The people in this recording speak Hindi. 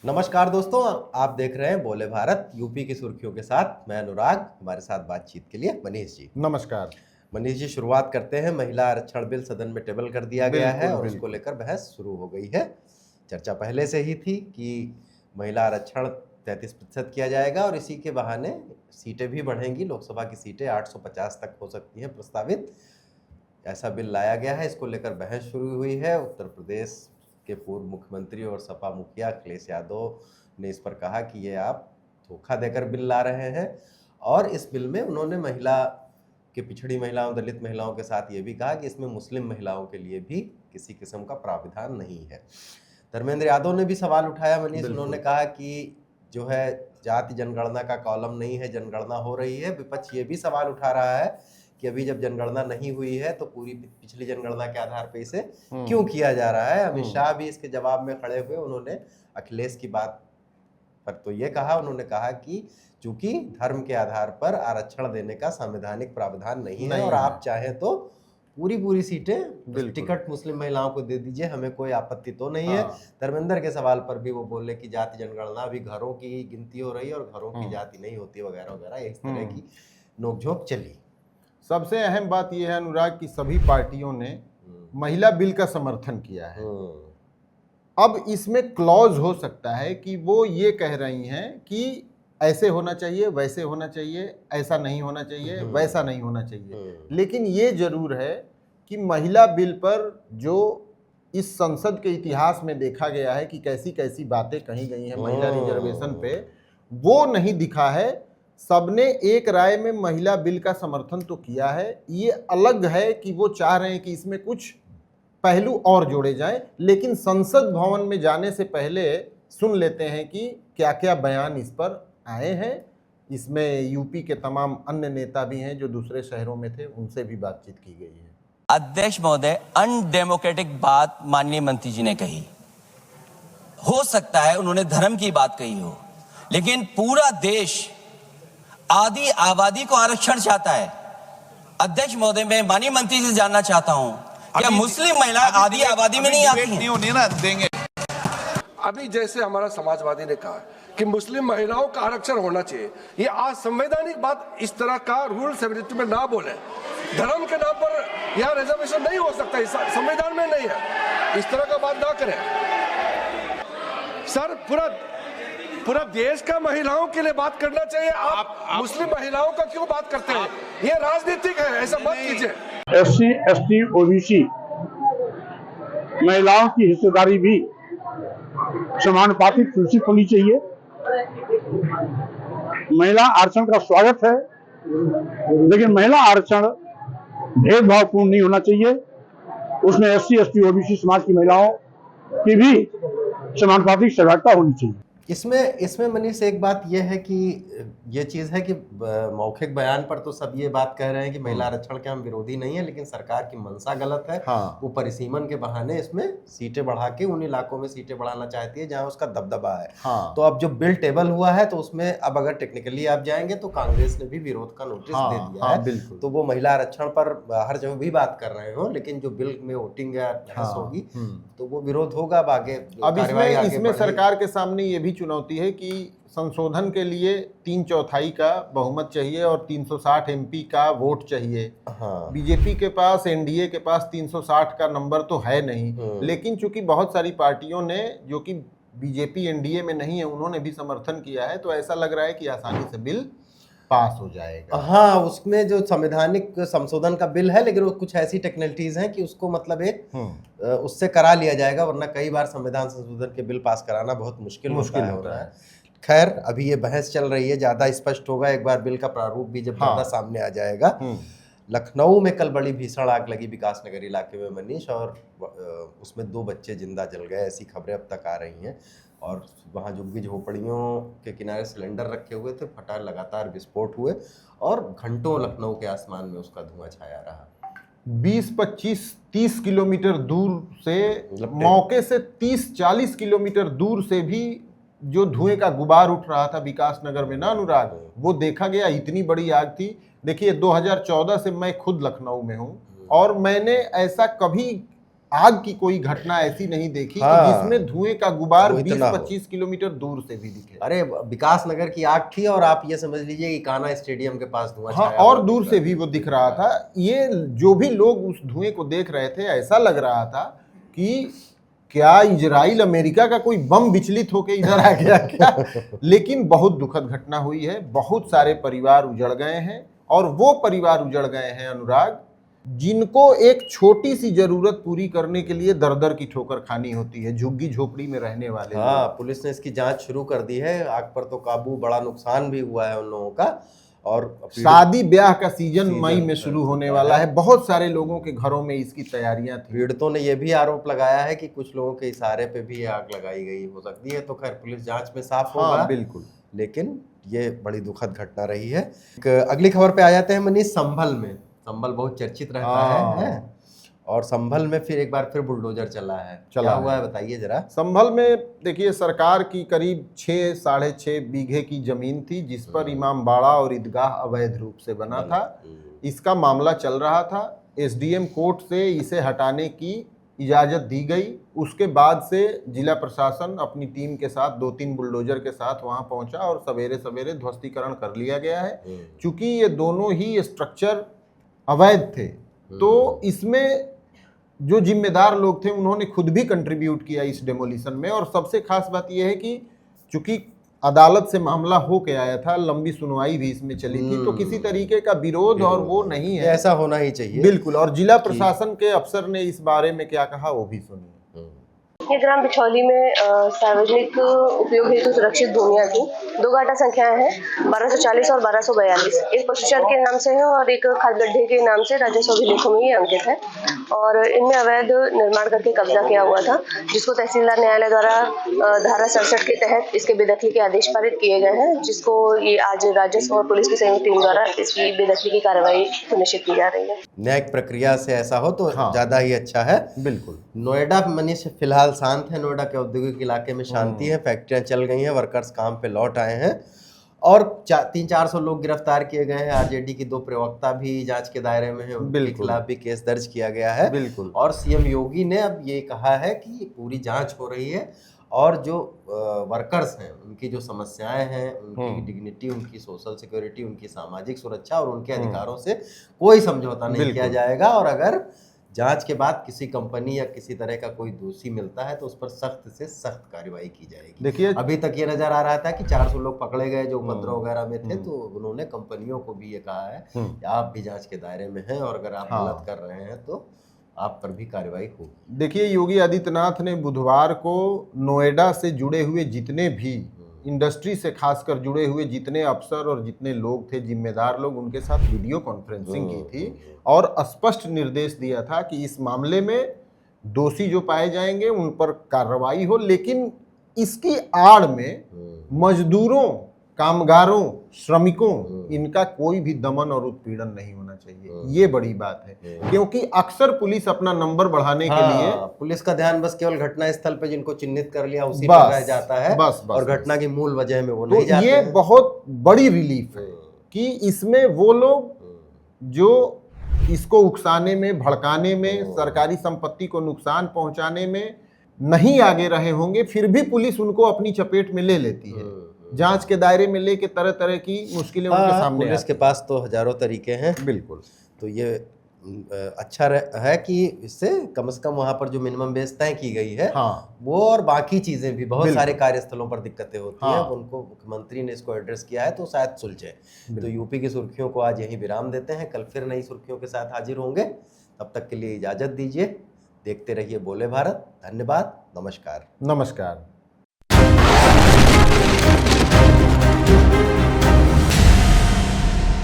नमस्कार दोस्तों, आप देख रहे हैं बोले भारत यूपी की सुर्खियों के साथ। मैं अनुराग, हमारे साथ बातचीत के लिए मनीष जी। नमस्कार। मनीष जी, शुरुआत करते हैं। महिला आरक्षण बिल सदन में टेबल कर दिया गया है बिल्कुल, और उसको बिल्कुल। लेकर बहस शुरू हो गई है। चर्चा पहले से ही थी कि महिला आरक्षण 33% किया जाएगा और इसी के बहाने सीटें भी बढ़ेंगी। लोकसभा की सीटें 850 तक हो सकती हैं प्रस्तावित। ऐसा बिल लाया गया है, इसको लेकर बहस शुरू हुई है। उत्तर प्रदेश के पूर्व मुख्यमंत्री और सपा मुखिया अखिलेश यादव ने इस पर कहा कि ये आप धोखा देकर बिल ला रहे हैं और इस बिल में उन्होंने महिला के पिछड़ी महिलाओं, दलित महिलाओं के साथ ये भी कहा कि इसमें मुस्लिम महिलाओं के लिए भी किसी किस्म का प्राविधान नहीं है। धर्मेंद्र यादव ने भी सवाल उठाया मनीष, उन्होंने कहा कि जो है जाति जनगणना का कॉलम नहीं है, जनगणना हो रही है। विपक्ष ये भी सवाल उठा रहा है कि अभी जब जनगणना नहीं हुई है तो पूरी पिछली जनगणना के आधार पर इसे क्यों किया जा रहा है। अमित शाह भी इसके जवाब में खड़े हुए, उन्होंने अखिलेश की बात पर तो ये कहा, उन्होंने कहा कि चूंकि धर्म के आधार पर आरक्षण देने का संवैधानिक प्रावधान नहीं है और आप चाहें तो पूरी सीटें टिकट मुस्लिम महिलाओं को दे दीजिए, हमें कोई आपत्ति तो नहीं है। धर्मेंद्र के सवाल पर भी वो बोले कि जाति जनगणना अभी घरों की गिनती हो रही है और घरों की जाति नहीं होती वगैरह वगैरह, इस तरह की नोकझोंक चली। सबसे अहम बात यह है अनुराग कि सभी पार्टियों ने महिला बिल का समर्थन किया है। अब इसमें क्लॉज हो सकता है कि वो ये कह रही हैं कि ऐसे होना चाहिए, वैसे होना चाहिए, ऐसा नहीं होना चाहिए, वैसा नहीं होना चाहिए। लेकिन ये जरूर है कि महिला बिल पर जो इस संसद के इतिहास में देखा गया है कि कैसी कैसी बातें कही गई हैं महिला रिजर्वेशन पे, वो नहीं दिखा है। सबने एक राय में महिला बिल का समर्थन तो किया है। ये अलग है कि वो चाह रहे हैं कि इसमें कुछ पहलू और जोड़े जाएं, लेकिन संसद भवन में जाने से पहले सुन लेते हैं कि क्या क्या बयान इस पर आए हैं। इसमें यूपी के तमाम अन्य नेता भी हैं जो दूसरे शहरों में थे, उनसे भी बातचीत की गई है। अध्यक्ष महोदय, अनडेमोक्रेटिक बात माननीय मंत्री जी ने कही। हो सकता है उन्होंने धर्म की बात कही हो, लेकिन पूरा देश आदि आबादी को आरक्षण चाहता है। अध्यक्ष महोदय, मैं माननीय मंत्री से जानना चाहता हूं, क्या मुस्लिम महिला आदि आबादी में नहीं आती हैं? अभी जैसे हमारा समाजवादी ने कहा कि मुस्लिम महिलाओं का आरक्षण होना चाहिए, ये असंवैधानिक बात इस तरह का रूल 72 में ना बोले। धर्म के नाम पर यहाँ रिजर्वेशन नहीं हो सकता, संविधान में नहीं है, इस तरह का बात ना करें सर। पूरा देश का महिलाओं के लिए बात करना चाहिए। आप मुस्लिम महिलाओं का क्यों बात करते हैं? ये राजनीतिक है, ऐसा मत कीजिए। SC, ST, OBC महिलाओं की हिस्सेदारी भी समानुपातिक सुनिश्चित होनी चाहिए। महिला आरक्षण का स्वागत है, लेकिन महिला आरक्षण भेदभावपूर्ण नहीं होना चाहिए। उसमें SC, ST, OBC समाज की महिलाओं की भी समानुपातिक सहभागिता होनी चाहिए। इसमें मनीष एक बात यह है कि ये चीज़ है कि मौखिक बयान पर तो सब ये बात कह रहे हैं कि महिला आरक्षण के हम विरोधी नहीं है, लेकिन सरकार की मंशा गलत है। वो परिसीमन के बहाने इसमें सीटें बढ़ा के उन इलाकों में सीटें बढ़ाना चाहती है जहां उसका दबदबा है। तो अब जो बिल टेबल हुआ है तो उसमें अब अगर टेक्निकली आप जाएंगे तो कांग्रेस ने भी विरोध का नोटिस दे दिया है। तो वो महिला आरक्षण पर हर जगह भी बात कर रहे हो, लेकिन जो बिल में वोटिंग या बहस होगी तो वो विरोध होगा। अब आगे इसमें सरकार के सामने ये भी चुनौती है कि संशोधन के लिए 3/4 का बहुमत चाहिए और 360 MP का वोट चाहिए। बीजेपी के पास, एनडीए के पास 360 का नंबर तो है नहीं, लेकिन चूंकि बहुत सारी पार्टियों ने, जो कि बीजेपी एनडीए में नहीं है, उन्होंने भी समर्थन किया है, तो ऐसा लग रहा है कि आसानी से बिल पास हो जाएगा। हाँ, उसमें जो संवैधानिक संशोधन का बिल है, लेकिन वो कुछ ऐसी टेक्निकलिटीज हैं कि उसको मतलब एक उससे करा लिया जाएगा, वरना कई बार संविधान संशोधन के बिल पास कराना बहुत मुश्किल होता है। खैर, अभी ये बहस चल रही है, ज्यादा स्पष्ट होगा एक बार बिल का प्रारूप भी जब ज्यादा सामने आ जाएगा। लखनऊ में कल बड़ी भीषण आग लगी विकास नगर इलाके में मनीष, और उसमें 2 बच्चे जिंदा जल गए, ऐसी खबरें अब तक आ रही हैं। और वहाँ झुग्गी झोपड़ियों के किनारे सिलेंडर रखे हुए थे, फटा, लगातार विस्फोट हुए और घंटों लखनऊ के आसमान में उसका धुआं छाया रहा। 20, 25, 30 किलोमीटर दूर से, मौके से 30-40 किलोमीटर दूर से भी जो धुएं का गुबार उठ रहा था विकास नगर में ना अनुराग, वो देखा गया। इतनी बड़ी आग थी। देखिए, 2014 से मैं खुद लखनऊ में हूँ और मैंने ऐसा कभी आग की कोई घटना ऐसी नहीं देखी हाँ, कि जिसमें धुएं का गुबार वो इतना हो। 20-25 किलोमीटर दूर से भी दिखे। अरे विकास नगर की आग थी और आप ये समझ लीजिए कि कान्हा स्टेडियम के पास धुआं हाँ, छाया और हुआ दूर दिख से रहा भी वो दिख रहा था। ये जो भी लोग उस धुएं को देख रहे थे, ऐसा लग रहा था कि क्या इजराइल अमेरिका का कोई बम विचलित होकर इधर आ गया क्या। लेकिन बहुत दुखद घटना हुई है, बहुत सारे परिवार उजड़ गए हैं, और वो परिवार उजड़ गए हैं अनुराग, जिनको एक छोटी सी जरूरत पूरी करने के लिए दर दर की ठोकर खानी होती है, झुग्गी झोपड़ी में रहने वाले हाँ, लोग। पुलिस ने इसकी जांच शुरू कर दी है। आग पर तो काबू, बड़ा नुकसान भी हुआ है उन लोगों का। और शादी ब्याह का सीजन सीजन मई में शुरू होने वाला है, बहुत सारे लोगों के घरों में इसकी तैयारियां थी। पीड़ितों ने यह भी आरोप लगाया है कि कुछ लोगों के इशारे पे भी ये आग लगाई गई हो सकती है। तो खैर पुलिस जांच में साफ होगा। हाँ, बिल्कुल। लेकिन ये बड़ी दुखद घटना रही है। अगली खबर पे आ जाते हैं मनीष। संभल में, संभल बहुत चर्चित रहता है और संभल में फिर एक बार फिर बुलडोजर चला है। क्या हुआ है बताइए जरा। संभल में देखिए, सरकार की करीब 6-6.5 बीघे की जमीन थी, जिस पर इमामबाड़ा और ईदगाह अवैध रूप से बना था। इसका मामला चल रहा था। एसडीएम कोर्ट से इसे हटाने की इजाज़त दी गई। उसके बाद से जिला प्रशासन अपनी टीम के साथ 2-3 बुलडोजर के साथ वहां पहुंचा और सवेरे सवेरे ध्वस्तीकरण कर लिया गया है। चूंकि ये दोनों ही स्ट्रक्चर अवैध थे, तो इसमें जो जिम्मेदार लोग थे उन्होंने खुद भी कंट्रीब्यूट किया इस डेमोलिशन में। और सबसे खास बात यह है कि चूंकि अदालत से मामला हो के आया था, लंबी सुनवाई भी इसमें चली थी, तो किसी तरीके का विरोध और वो नहीं है। ऐसा होना ही चाहिए। बिल्कुल। और जिला प्रशासन के अफसर ने इस बारे में क्या कहा वो भी सुनिए। ये ग्राम बिछौली में सार्वजनिक उपयोग हेतु सुरक्षित भूमियां थी। 2 गाटा संख्याएं हैं 1240 और 1242। एक पशुचर के नाम से है और एक खाद गड्ढे के नाम से राजस्व अभिलेखों में ये अंकित है। और इनमें अवैध निर्माण करके कब्जा किया हुआ था, जिसको तहसीलदार न्यायालय द्वारा धारा 67 के तहत इसके बेदखली के आदेश पारित किए गए हैं, जिसको ये आज राजस्व और पुलिस की संयुक्त टीम द्वारा इसकी बेदखली की कार्रवाई सुनिश्चित की जा रही है। न्यायिक प्रक्रिया से ऐसा हो तो ज्यादा ही अच्छा है। बिल्कुल। नोएडा मनीष फिलहाल शांत है। नोएडा के औद्योगिक इलाके में शांति है। फैक्ट्रियां चल गई हैं, वर्कर्स काम पे लौट आए हैं और 300-400 लोग गिरफ्तार किए गए हैं। आरजेडी की 2 प्रवक्ता भी जांच के दायरे में हैं, उनके खिलाफ भी केस दर्ज किया गया है। बिल्कुल। और सीएम योगी ने अब ये कहा है कि पूरी जांच हो रही है और जो वर्कर्स हैं उनकी जो समस्याएं हैं, उनकी डिग्निटी, उनकी सोशल सिक्योरिटी, उनकी सामाजिक सुरक्षा और उनके अधिकारों से कोई समझौता नहीं किया जाएगा। और अगर जांच के बाद किसी कंपनी या किसी तरह का कोई दोषी मिलता है तो उस पर सख्त से सख्त कार्रवाई की जाएगी। देखिए, अभी तक ये नजर आ रहा था कि 400 लोग पकड़े गए जो उपद्रव वगैरह में थे, तो उन्होंने कंपनियों को भी ये कहा है कि आप भी जांच के दायरे में हैं और अगर आप गलत कर रहे हैं तो आप पर भी कार्रवाई होगी। देखिए, योगी आदित्यनाथ ने बुधवार को नोएडा से जुड़े हुए जितने भी इंडस्ट्री से खासकर जुड़े हुए जितने अफसर और जितने लोग थे, जिम्मेदार लोग, उनके साथ वीडियो कॉन्फ्रेंसिंग की थी और स्पष्ट निर्देश दिया था कि इस मामले में दोषी जो पाए जाएंगे उन पर कार्रवाई हो, लेकिन इसकी आड़ में मजदूरों, कामगारों, श्रमिकों, इनका कोई भी दमन और उत्पीड़न नहीं होना चाहिए। ये बड़ी बात है, क्योंकि अक्सर पुलिस अपना नंबर बढ़ाने के लिए पुलिस का ध्यान बस केवल घटना स्थल पे जिनको चिन्हित कर लिया उसी पर रह जाता है और घटना की मूल वजह में वो नहीं जाते। ये बहुत बड़ी रिलीफ है कि इसमें वो लोग जो इसको उकसाने में, भड़काने में, सरकारी संपत्ति को नुकसान पहुंचाने में नहीं आगे रहे होंगे, फिर भी पुलिस उनको अपनी चपेट में ले लेती है, जांच के दायरे में लेके तरह तरह की मुश्किलें उनके सामने। पुलिस के पास तो हजारों तरीके हैं। बिल्कुल। तो ये अच्छा है कि इससे कम से कम वहां पर जो मिनिमम बेस तय की गई है वो और बाकी चीजें भी, बहुत सारे कार्यस्थलों पर दिक्कतें होती हैं, उनको मुख्यमंत्री ने इसको एड्रेस किया है तो शायद सुलझे। तो यूपी की सुर्खियों को आज यहीं विराम देते हैं, कल फिर नई सुर्खियों के साथ हाजिर होंगे। तब तक के लिए इजाजत दीजिए। देखते रहिए बोले भारत। धन्यवाद। नमस्कार। नमस्कार।